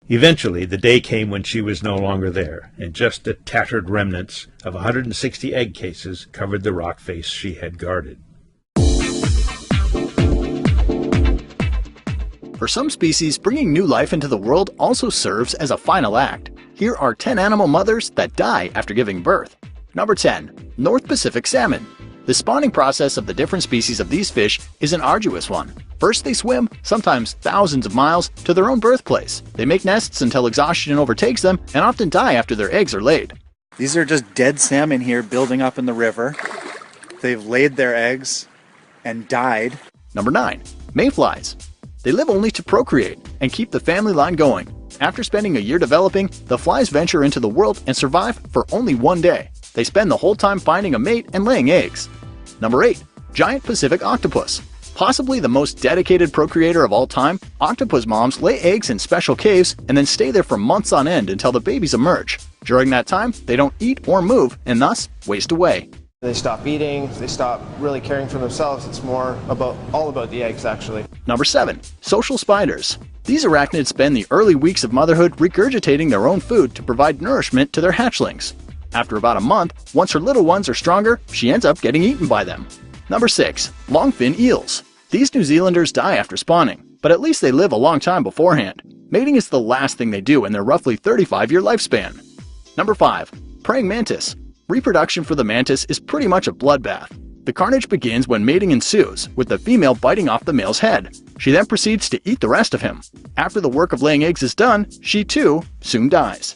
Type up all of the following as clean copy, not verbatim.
Eventually, the day came when she was no longer there, and just the tattered remnants of 160 egg cases covered the rock face she had guarded. For some species, bringing new life into the world also serves as a final act. Here are 10 animal mothers that die after giving birth. Number 10. North Pacific salmon. The spawning process of the different species of these fish is an arduous one. First they swim, sometimes thousands of miles, to their own birthplace. They make nests until exhaustion overtakes them and often die after their eggs are laid. These are just dead salmon here building up in the river. They've laid their eggs and died. Number 9. Mayflies. They live only to procreate and keep the family line going. After spending a year developing, the flies venture into the world and survive for only one day. They spend the whole time finding a mate and laying eggs. Number 8. Giant Pacific Octopus. Possibly the most dedicated procreator of all time, octopus moms lay eggs in special caves and then stay there for months on end until the babies emerge. During that time, they don't eat or move and thus waste away. They stop eating, they stop really caring for themselves. It's more all about the eggs, actually. Number 7. Social spiders. These arachnids spend the early weeks of motherhood regurgitating their own food to provide nourishment to their hatchlings. After about a month, once her little ones are stronger, she ends up getting eaten by them. Number 6. Longfin eels. These New Zealanders die after spawning, but at least they live a long time beforehand. Mating is the last thing they do in their roughly 35-year lifespan. Number 5. Praying mantis. Reproduction for the mantis is pretty much a bloodbath. The carnage begins when mating ensues, with the female biting off the male's head. She then proceeds to eat the rest of him. After the work of laying eggs is done, she too soon dies.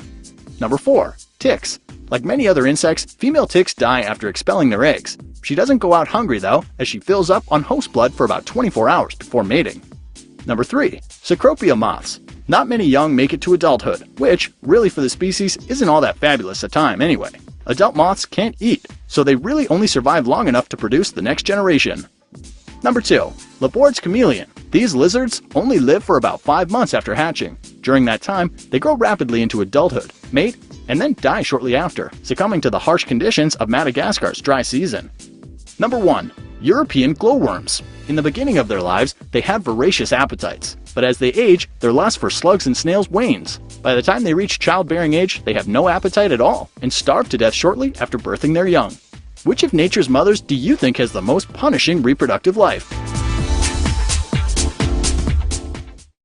Number 4. Ticks. Like many other insects, female ticks die after expelling their eggs. She doesn't go out hungry though, as she fills up on host blood for about 24 hours before mating. Number 3. Cecropia moths. Not many young make it to adulthood, which, really for the species, isn't all that fabulous a time anyway. Adult moths can't eat, so they really only survive long enough to produce the next generation. Number 2. Labord's chameleon. These lizards only live for about 5 months after hatching. During that time, they grow rapidly into adulthood, mate, and then die shortly after, succumbing to the harsh conditions of Madagascar's dry season. Number 1. European glowworms. In the beginning of their lives, they have voracious appetites, but as they age, their lust for slugs and snails wanes. By the time they reach childbearing age, they have no appetite at all and starve to death shortly after birthing their young. Which of nature's mothers do you think has the most punishing reproductive life?